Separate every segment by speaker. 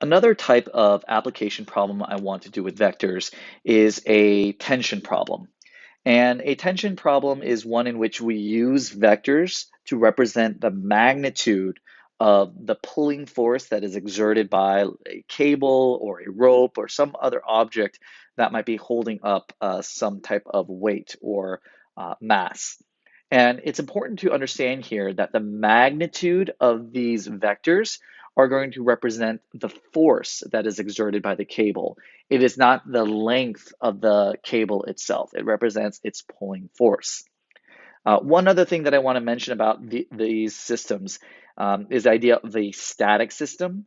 Speaker 1: Another type of application problem I want to do with vectors is a tension problem. And a tension problem is one in which we use vectors to represent the magnitude of the pulling force that is exerted by a cable or a rope or some other object that might be holding up some type of weight or mass. And it's important to understand here that the magnitude of these vectors are going to represent the force that is exerted by the cable. It is not the length of the cable itself. It represents its pulling force. One other thing that I want to mention about these systems is the idea of a static system,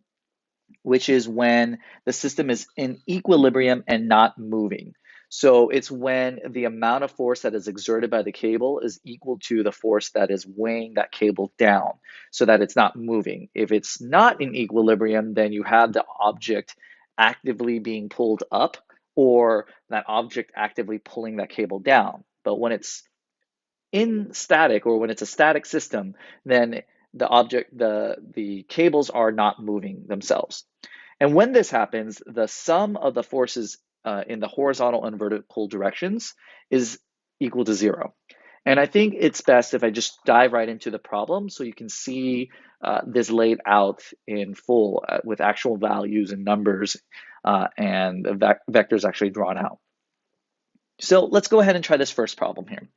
Speaker 1: which is when the system is in equilibrium and not moving. So it's when the amount of force that is exerted by the cable is equal to the force that is weighing that cable down so that it's not moving. If it's not in equilibrium, then you have the object actively being pulled up or that object actively pulling that cable down. But when it's in static or when it's a static system, then the cables are not moving themselves. And when this happens, the sum of the forces in the horizontal and vertical directions is equal to zero. And I think it's best if I just dive right into the problem so you can see this laid out in full with actual values and numbers and the vectors actually drawn out. So let's go ahead and try this first problem here.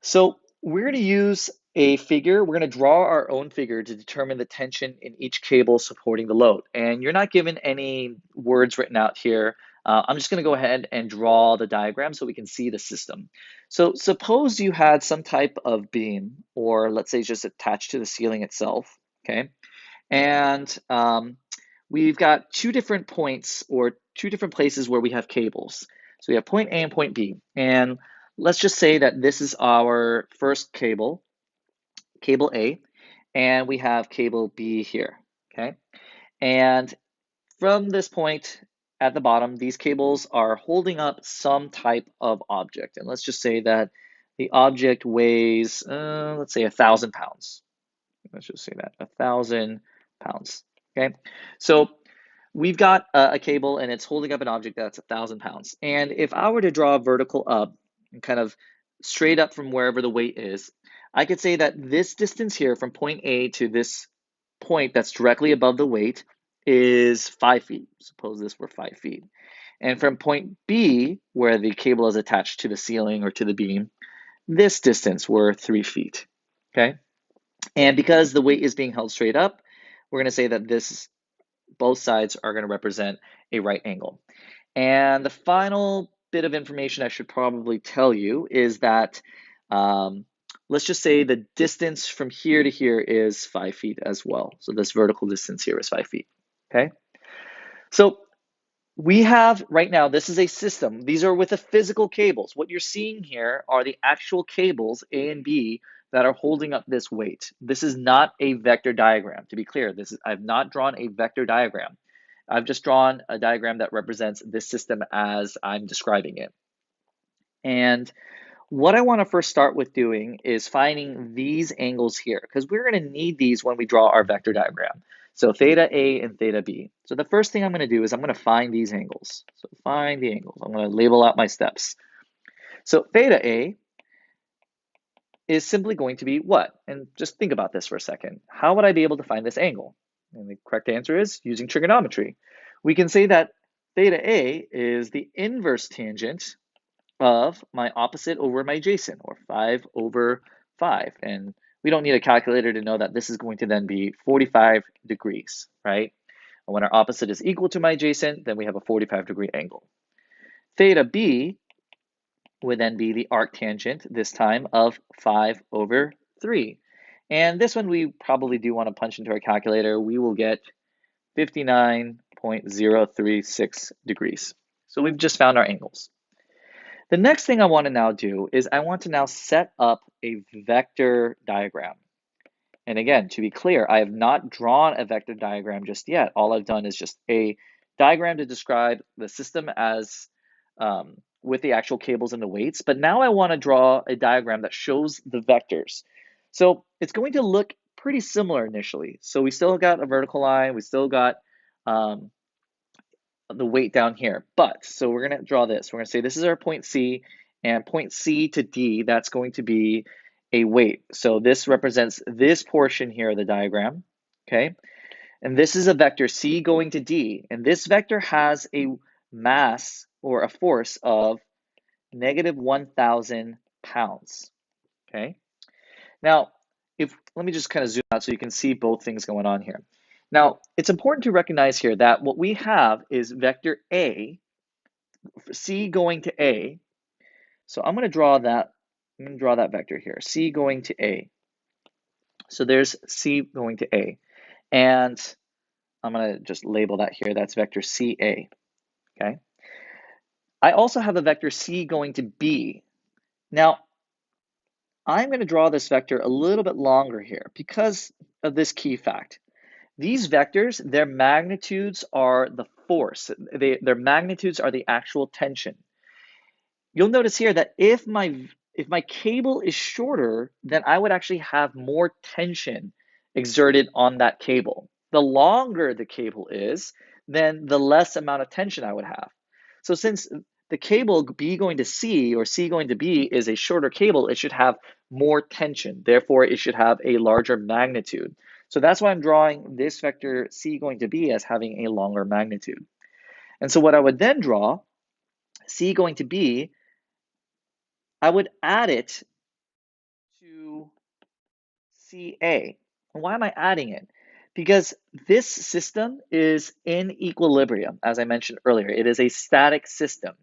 Speaker 1: So we're going to use a figure. We're going to draw our own figure to determine the tension in each cable supporting the load. And you're not given any words written out here. I'm just going to go ahead and draw the diagram so we can see the system. So suppose you had some type of beam, or let's say just attached to the ceiling itself, okay? And we've got two different points or two different places where we have cables. So we have point A and point B. And let's just say that this is our first cable, cable A, and we have cable B here, okay? And from this point at the bottom, these cables are holding up some type of object. And let's just say that the object weighs, let's say 1,000 pounds. Let's just say that 1,000 pounds, okay? So we've got a cable and it's holding up an object that's 1,000 pounds. And if I were to draw a vertical up and kind of straight up from wherever the weight is, I could say that this distance here from point A to this point that's directly above the weight is 5 feet. Suppose this were 5 feet. And from point B, where the cable is attached to the ceiling or to the beam, this distance were 3 feet, okay? And because the weight is being held straight up, we're going to say that both sides are going to represent a right angle. And the final bit of information I should probably tell you is that let's just say the distance from here to here is 5 feet as well. So this vertical distance here is 5 feet, okay? So we have right now, this is a system. These are with the physical cables. What you're seeing here are the actual cables A and B that are holding up this weight. This is not a vector diagram. To be clear, I've not drawn a vector diagram. I've just drawn a diagram that represents this system as I'm describing it. And what I want to first start with doing is finding these angles here, because we're going to need these when we draw our vector diagram. So theta A and theta B. So the first thing I'm going to do is I'm going to find these angles. So find the angles. I'm going to label out my steps. So theta A is simply going to be what? And just think about this for a second. How would I be able to find this angle? And the correct answer is using trigonometry. We can say that theta A is the inverse tangent of my opposite over my adjacent, or 5 over 5. And we don't need a calculator to know that this is going to then be 45 degrees, right? And when our opposite is equal to my adjacent, then we have a 45-degree angle. Theta B would then be the arc tangent, this time of 5 over 3. And this one we probably do want to punch into our calculator. We will get 59.036 degrees. So we've just found our angles. The next thing I want to now do is I want to now set up a vector diagram. And again, to be clear, I have not drawn a vector diagram just yet. All I've done is just a diagram to describe the system as with the actual cables and the weights. But now I want to draw a diagram that shows the vectors. So it's going to look pretty similar initially. So we still got a vertical line, we still got the weight down here. But, so we're going to draw this. We're going to say this is our point C, and point C to D, that's going to be a weight. So this represents this portion here of the diagram, okay? And this is a vector C going to D, and this vector has a mass or a force of negative 1,000 pounds, okay? Now, let me just kind of zoom out so you can see both things going on here. Now, it's important to recognize here that what we have is vector A, C going to A. So I'm going to draw that. I'm going to draw that vector here, C going to A. So there's C going to A. And I'm going to just label that here. That's vector CA, okay? I also have a vector C going to B. Now, I'm going to draw this vector a little bit longer here because of this key fact. These vectors, their magnitudes are the force. Their magnitudes are the actual tension. You'll notice here that if my cable is shorter, then I would actually have more tension exerted on that cable. The longer the cable is, then the less amount of tension I would have. So since the cable B going to C or C going to B is a shorter cable, it should have more tension. Therefore, it should have a larger magnitude. So that's why I'm drawing this vector C going to B as having a longer magnitude. And so what I would then draw, C going to B, I would add it to CA. And why am I adding it? Because this system is in equilibrium, as I mentioned earlier. It is a static system,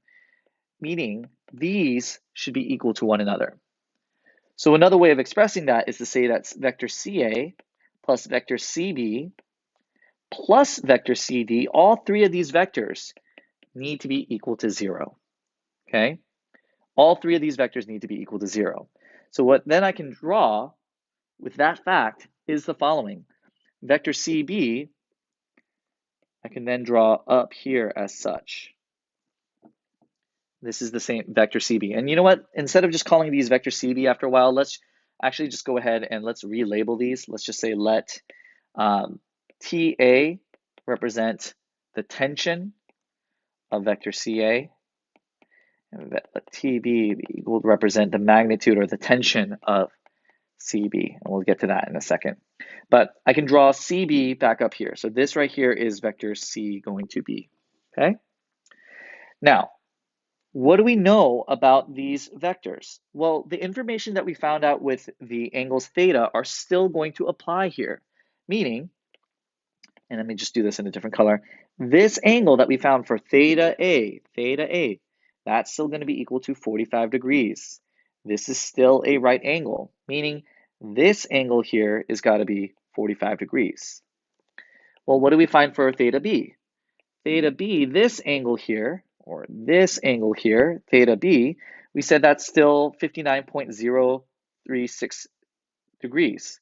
Speaker 1: meaning these should be equal to one another. So another way of expressing that is to say that's vector CA plus vector CB plus vector CD. All three of these vectors need to be equal to 0, okay? All three of these vectors need to be equal to 0. So what then I can draw with that fact is the following. Vector CB, I can then draw up here as such. This is the same vector CB. And you know what? Instead of just calling these vector CB after a while, let's actually just go ahead and let's relabel these. Let's just say let TA represent the tension of vector CA, and let TB will represent the magnitude or the tension of CB, and we'll get to that in a second. But I can draw CB back up here. So this right here is vector C going to B, okay? Now, what do we know about these vectors? Well, the information that we found out with the angles theta are still going to apply here, meaning, and let me just do this in a different color, this angle that we found for theta A, that's still going to be equal to 45 degrees. This is still a right angle, meaning this angle here is got to be 45 degrees. Well, what do we find for theta B? Theta B, this angle here, or this angle here, theta B, we said that's still 59.036 degrees.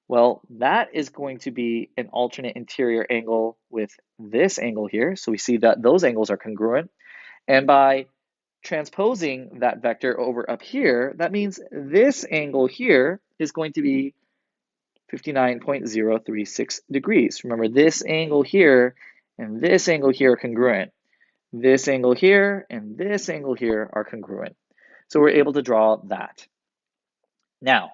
Speaker 1: Well, that is going to be an alternate interior angle with this angle here. So we see that those angles are congruent. And by transposing that vector over up here, that means this angle here is going to be 59.036 degrees. Remember, this angle here and this angle here are congruent. This angle here and this angle here are congruent. So we're able to draw that. Now,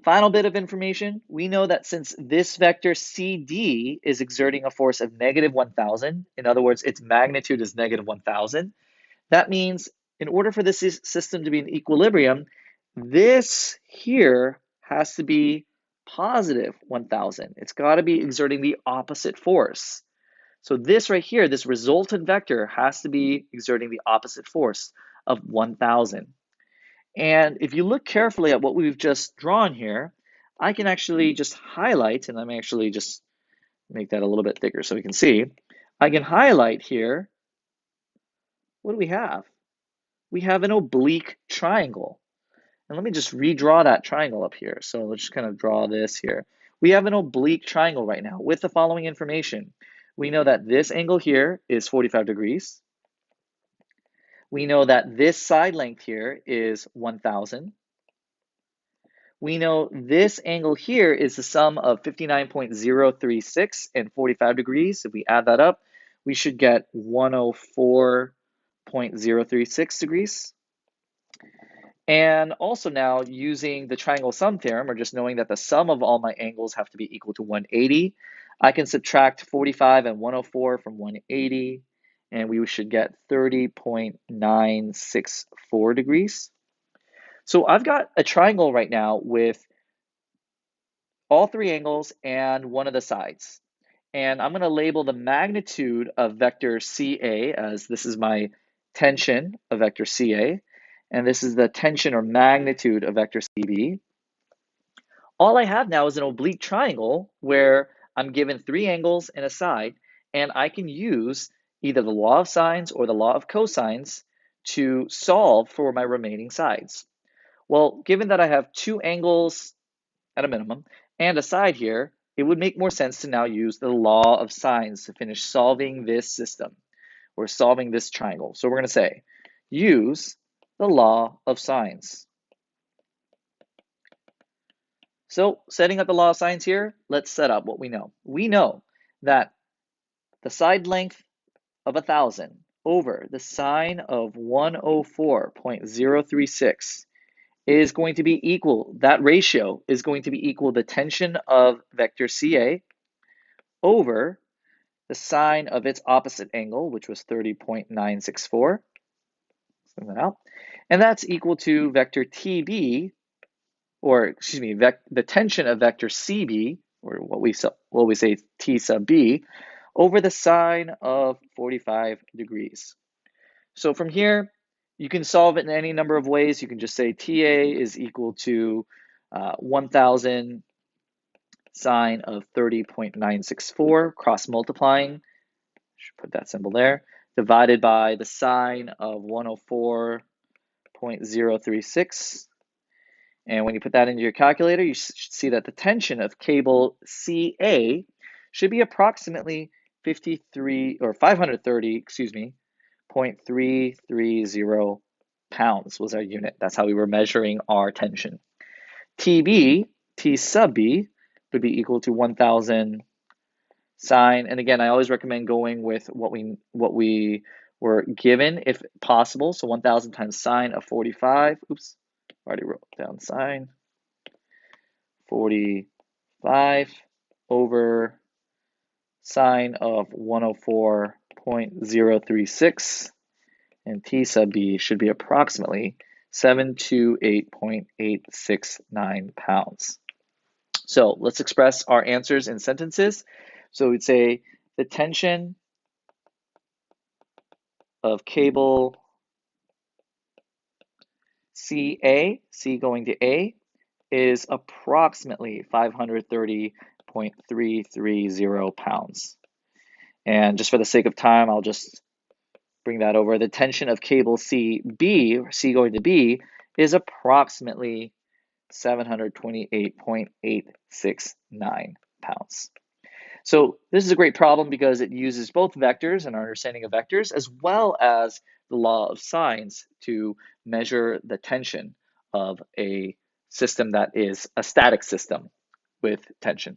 Speaker 1: final bit of information, we know that since this vector CD is exerting a force of negative 1,000, in other words, its magnitude is negative 1,000, that means in order for this system to be in equilibrium, this here has to be positive 1,000. It's got to be exerting the opposite force. So this right here, this resultant vector has to be exerting the opposite force of 1,000. And if you look carefully at what we've just drawn here, I can actually just highlight, and I'm actually just make that a little bit thicker so we can see. I can highlight here, what do we have? We have an oblique triangle. And let me just redraw that triangle up here. So let's just kind of draw this here. We have an oblique triangle right now with the following information. We know that this angle here is 45 degrees. We know that this side length here is 1,000. we know this angle here is the sum of 59.036 and 45 degrees. If we add that up, we should get 104.036 degrees. And also now using the triangle sum theorem, or just knowing that the sum of all my angles have to be equal to 180, I can subtract 45 and 104 from 180, and we should get 30.964 degrees. So I've got a triangle right now with all three angles and one of the sides. And I'm going to label the magnitude of vector CA as this is my tension of vector CA, and this is the tension or magnitude of vector CB. All I have now is an oblique triangle where I'm given three angles and a side, and I can use either the law of sines or the law of cosines to solve for my remaining sides. Well, given that I have two angles at a minimum and a side here, it would make more sense to now use the law of sines to finish solving this system or solving this triangle. So we're going to say, use the law of sines. So setting up the law of sines here, let's set up what we know. We know that the side length of 1,000 over the sine of 104.036 is going to be equal, that ratio is going to be equal the tension of vector CA over the sine of its opposite angle, which was 30.964. Send that out. And that's equal to vector TB, or excuse me, the tension of vector CB, or what we say T sub B, over the sine of 45 degrees. So from here, you can solve it in any number of ways. You can just say TA is equal to 1,000 sine of 30.964 cross multiplying, should put that symbol there, divided by the sine of 104.036. And when you put that into your calculator, you should see that the tension of cable CA should be approximately 530, 0.330 pounds was our unit. That's how we were measuring our tension. TB, T sub B, would be equal to 1,000 sine. And again, I always recommend going with what we were given if possible. So 1,000 times sine of 45. Oops, already wrote down sine. 45 over sine of 104.036, and T sub B should be approximately 728.869 pounds. So let's express our answers in sentences. So we'd say the tension of cable CA, C going to A, is approximately 530.330 pounds. And just for the sake of time, I'll just bring that over. The tension of cable CB, or C going to B, is approximately 728.869 pounds. So this is a great problem because it uses both vectors and our understanding of vectors, as well as the law of sines to measure the tension of a system that is a static system with tension.